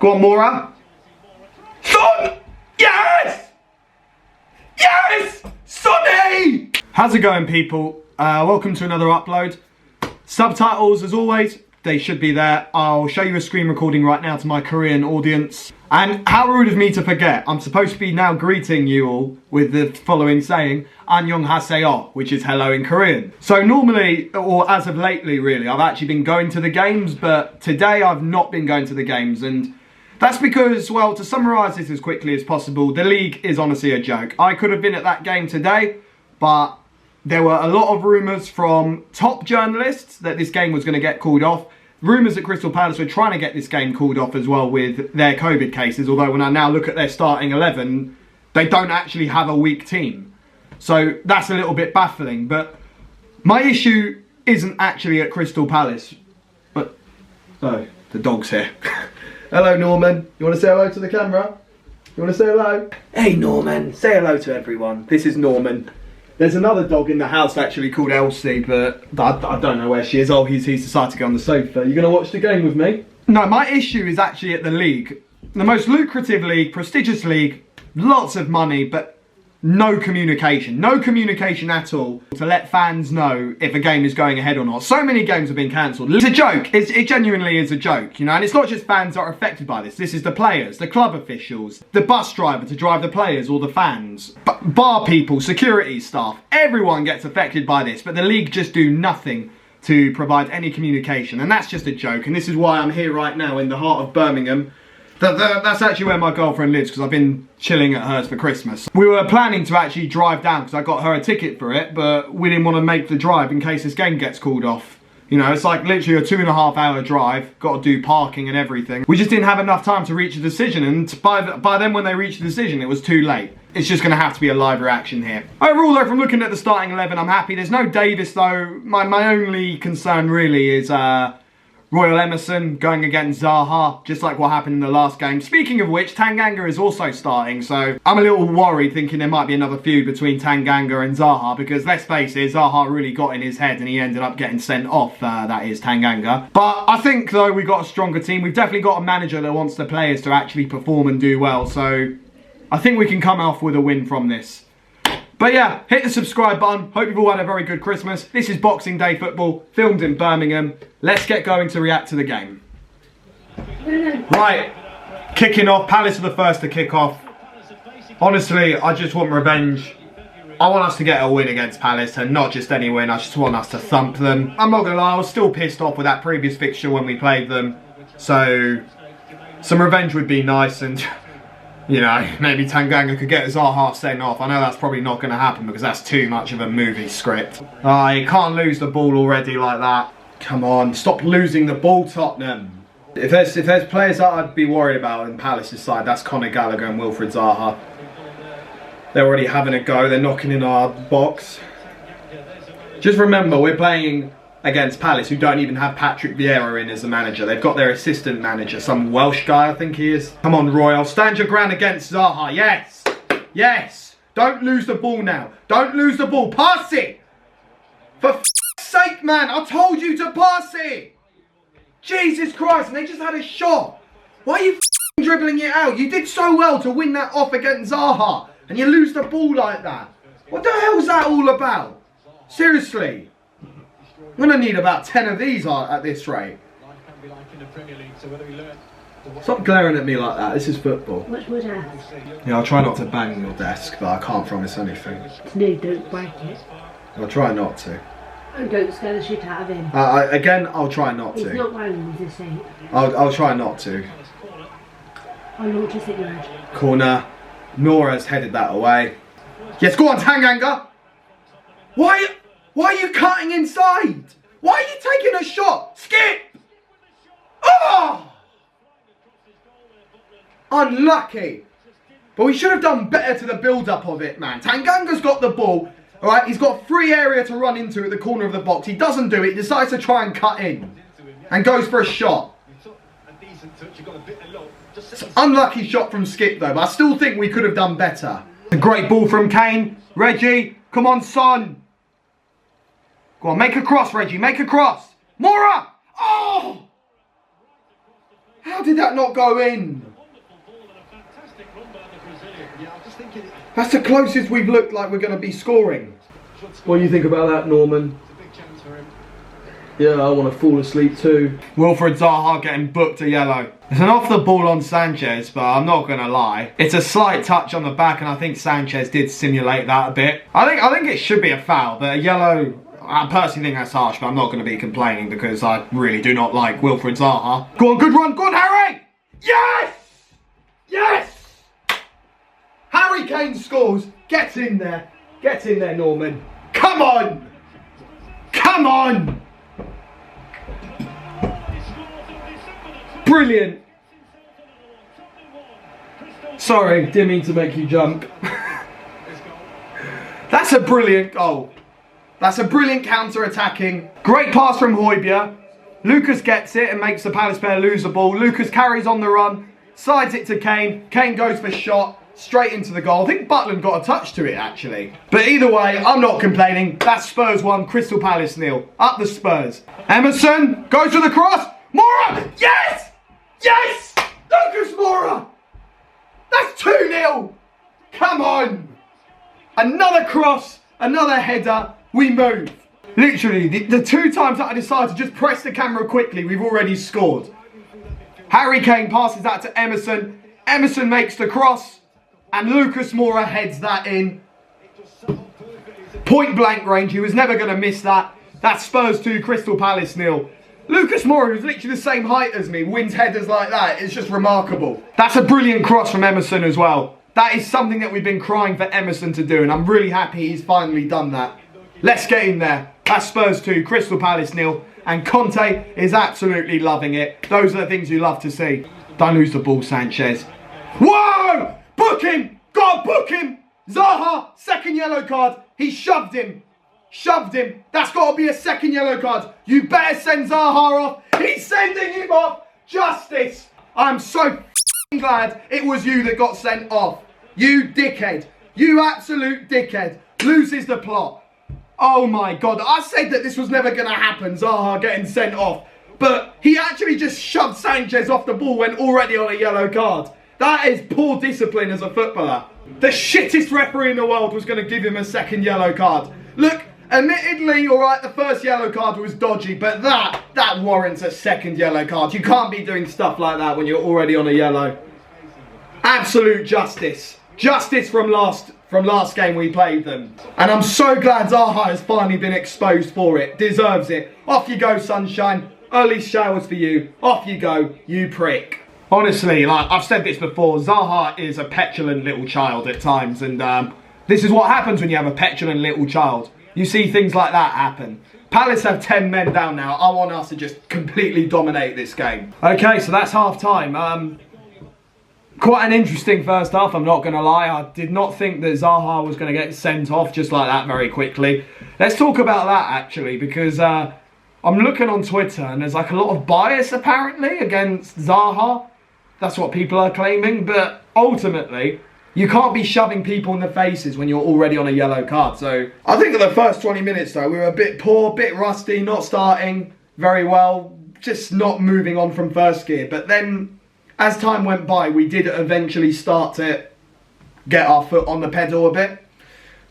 Go on, Mora. Son! Yes! Yes! Sonny! How's it going, people? Welcome to another upload. Subtitles, as always, they should be there. I'll show you a screen recording right now to my Korean audience. And how rude of me to forget, I'm supposed to be now greeting you all with the following saying, 안녕하세요, which is hello in Korean. So normally, or as of lately really, I've actually been going to the games, but today I've not been going to the games, and that's because, well, to summarise this as quickly as possible, the league is honestly a joke. I could have been at that game today, but there were a lot of rumours from top journalists that this game was going to get called off. Rumours that Crystal Palace were trying to get this game called off as well with their COVID cases, although when I now look at their starting 11, they don't actually have a weak team. So that's a little bit baffling, but my issue isn't actually at Crystal Palace. But, oh, the dog's here. Hello, Norman. You want to say hello to the camera? You want to say hello? Hey, Norman. Say hello to everyone. This is Norman. There's another dog in the house actually called Elsie, but I don't know where she is. Oh, he's decided to go on the sofa. You going to watch the game with me? No, my issue is actually at the league. The most lucrative league, prestigious league, lots of money, but no communication. No communication at all to let fans know if a game is going ahead or not. So many games have been cancelled. It's a joke. It genuinely is a joke, you know, and it's not just fans that are affected by this. This is the players, the club officials, the bus driver to drive the players or the fans, bar people, security staff. Everyone gets affected by this, but the league just do nothing to provide any communication, and that's just a joke. And this is why I'm here right now in the heart of Birmingham. That's actually where my girlfriend lives, because I've been chilling at hers for Christmas. We were planning to actually drive down because I got her a ticket for it, but we didn't want to make the drive in case this game gets called off. You know, it's like literally a 2.5 hour drive, got to do parking and everything. We just didn't have enough time to reach a decision, and by then when they reached a decision, it was too late. It's just going to have to be a live reaction here. Overall though, from looking at the starting 11, I'm happy. There's no Davis though. My only concern really is Royal Emerson going against Zaha, just like what happened in the last game. Speaking of which, Tanganga is also starting, so I'm a little worried thinking there might be another feud between Tanganga and Zaha, because let's face it, Zaha really got in his head and he ended up getting sent off, that is Tanganga. But I think though we've got a stronger team. We've definitely got a manager that wants the players to actually perform and do well, so I think we can come off with a win from this. But yeah, hit the subscribe button. Hope you've all had a very good Christmas. This is Boxing Day football, filmed in Birmingham. Let's get going to react to the game. Right, kicking off. Palace are the first to kick off. Honestly, I just want revenge. I want us to get a win against Palace, and not just any win. I just want us to thump them. I'm not going to lie, I was still pissed off with that previous fixture when we played them. So, some revenge would be nice, and you know, maybe Tanganga could get Zaha sent off. I know that's probably not going to happen because that's too much of a movie script. You can't lose the ball already like that. Come on, stop losing the ball, Tottenham. If there's players that I'd be worried about in Palace's side, that's Conor Gallagher and Wilfried Zaha. They're already having a go. They're knocking in our box. Just remember, we're playing against Palace, who don't even have Patrick Vieira in as the manager. They've got their assistant manager, some Welsh guy I think he is. Come on, Royal, stand your ground against Zaha. Yes, yes. Don't lose the ball now. Don't lose the ball. Pass it. For f***'s sake, man, I told you to pass it. Jesus Christ, and they just had a shot. Why are you f***ing dribbling it out? You did so well to win that off against Zaha, and you lose the ball like that. What the hell's that all about? Seriously. I'm going to need about 10 of these at this rate. Stop glaring at me like that. This is football. Much wood house. Yeah, I'll try not to bang your desk, but I can't promise anything. No, don't break it. I'll try not to. And don't scare the shit out of him. Again, I'll try not to. He's not wearing his seat. I'll try not to. I'll launch a cigarette. Corner. Nora's headed that away. Yes, go on, Tanganga. Why are you cutting inside? Why are you taking a shot? Skip! Oh! Unlucky. But we should have done better to the build-up of it, man. Tanganga's got the ball. Alright, he's got free area to run into at the corner of the box. He doesn't do it. He decides to try and cut in. And goes for a shot. It's an unlucky shot from Skip, though. But I still think we could have done better. A great ball from Kane. Reggie, come on, son. Go on, make a cross, Reggie. Make a cross. Mora! Oh! How did that not go in? That's the closest we've looked like we're going to be scoring. What do you think about that, Norman? Yeah, I want to fall asleep too. Wilfried Zaha getting booked a yellow. It's an off the ball on Sanchez, but I'm not going to lie. It's a slight touch on the back, and I think Sanchez did simulate that a bit. I think it should be a foul, but a yellow, I personally think that's harsh, but I'm not going to be complaining because I really do not like Wilfried Zaha. Go on, good run. Go on, Harry! Yes! Yes! Harry Kane scores. Get in there. Get in there, Norman. Come on! Come on! Brilliant. Sorry, didn't mean to make you jump. That's a brilliant goal. That's a brilliant counter-attacking. Great pass from Højbjerg. Lucas gets it and makes the Palace player lose the ball. Lucas carries on the run, sides it to Kane. Kane goes for shot, straight into the goal. I think Butland got a touch to it, actually. But either way, I'm not complaining. That's Spurs 1, Crystal Palace 0. Up the Spurs. Emerson goes for the cross. Moura! Yes! Yes! Lucas Moura! That's 2-0. Come on. Another cross, another header. We move. Literally, the two times that I decided to just press the camera quickly, we've already scored. Harry Kane passes that to Emerson. Emerson makes the cross. And Lucas Moura heads that in. Point blank range. He was never going to miss that. That's Spurs 2, Crystal Palace 0. Lucas Moura, who's literally the same height as me, wins headers like that. It's just remarkable. That's a brilliant cross from Emerson as well. That is something that we've been crying for Emerson to do, and I'm really happy he's finally done that. Let's get in there. That's Spurs 2, Crystal Palace 0, and Conte is absolutely loving it. Those are the things you love to see. Don't lose the ball, Sanchez. Whoa! Book him! God, book him! Zaha, second yellow card. He shoved him. Shoved him. That's got to be a second yellow card. You better send Zaha off. He's sending him off. Justice. I'm so glad it was you that got sent off. You dickhead. You absolute dickhead. Loses the plot. Oh my God. I said that this was never going to happen, Zaha getting sent off. But he actually just shoved Sanchez off the ball when already on a yellow card. That is poor discipline as a footballer. The shittest referee in the world was going to give him a second yellow card. Look, admittedly, alright, the first yellow card was dodgy, but that warrants a second yellow card. You can't be doing stuff like that when you're already on a yellow. Absolute justice. Justice from last game we played them. And I'm so glad Zaha has finally been exposed for it. Deserves it. Off you go, sunshine. Early showers for you. Off you go, you prick. Honestly, like I've said this before, Zaha is a petulant little child at times, and this is what happens when you have a petulant little child. You see things like that happen. Palace have 10 men down now. I want us to just completely dominate this game. Okay, so that's half time. Quite an interesting first half, I'm not going to lie. I did not think that Zaha was going to get sent off just like that very quickly. Let's talk about that actually, because I'm looking on Twitter and there's like a lot of bias apparently against Zaha. That's what people are claiming, but ultimately, you can't be shoving people in the faces when you're already on a yellow card. So I think that the first 20 minutes though, we were a bit poor, bit rusty, not starting very well, just not moving on from first gear. But then as time went by, we did eventually start to get our foot on the pedal a bit.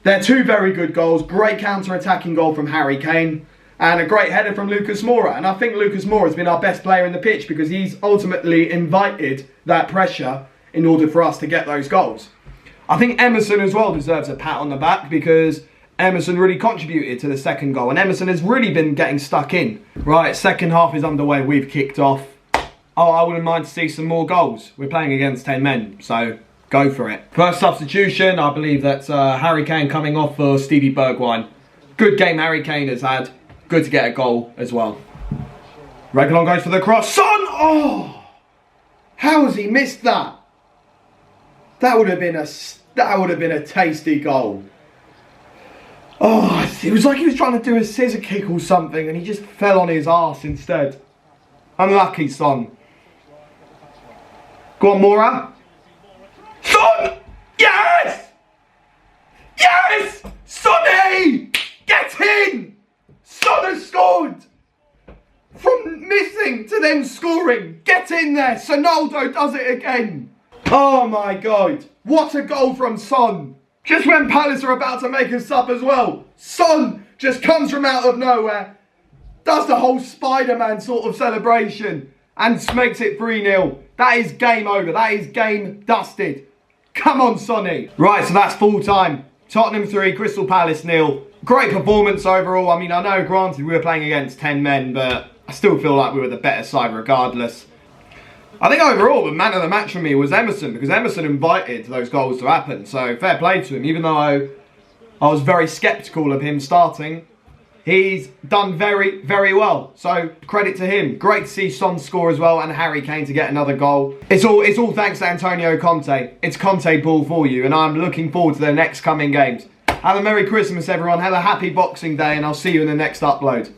They're two very good goals, great counter-attacking goal from Harry Kane, and a great header from Lucas Moura. And I think Lucas Moura has been our best player in the pitch because he's ultimately invited that pressure in order for us to get those goals. I think Emerson as well deserves a pat on the back because Emerson really contributed to the second goal. And Emerson has really been getting stuck in. Right, second half is underway. We've kicked off. Oh, I wouldn't mind to see some more goals. We're playing against 10 men, so go for it. First substitution, I believe that's Harry Kane coming off for Stevie Bergwijn. Good game Harry Kane has had. Good to get a goal as well. Reguilon goes for the cross. Son! Oh! How has he missed that? That would have been a tasty goal. Oh, it was like he was trying to do a scissor kick or something and he just fell on his arse instead. Unlucky, Son. Go on, Moura. Son! Yes! Yes! Sonny! Get in! Son has scored! From missing to then scoring. Get in there. Sonaldo does it again. Oh my God. What a goal from Son. Just when Palace are about to make a sub as well, Son just comes from out of nowhere, does the whole Spider-Man sort of celebration and makes it 3-0. That is game over. That is game dusted. Come on, Sonny. Right, so that's full time. Tottenham 3, Crystal Palace 0. Great performance overall. I mean, I know, granted, we were playing against 10 men, but I still feel like we were the better side regardless. I think overall, the man of the match for me was Emerson, because Emerson invited those goals to happen. So, fair play to him, even though I was very sceptical of him starting. He's done very, very well. So, credit to him. Great to see Son score as well and Harry Kane to get another goal. It's all thanks to Antonio Conte. It's Conte ball for you, and I'm looking forward to the next coming games. Have a Merry Christmas, everyone. Have a happy Boxing Day, and I'll see you in the next upload.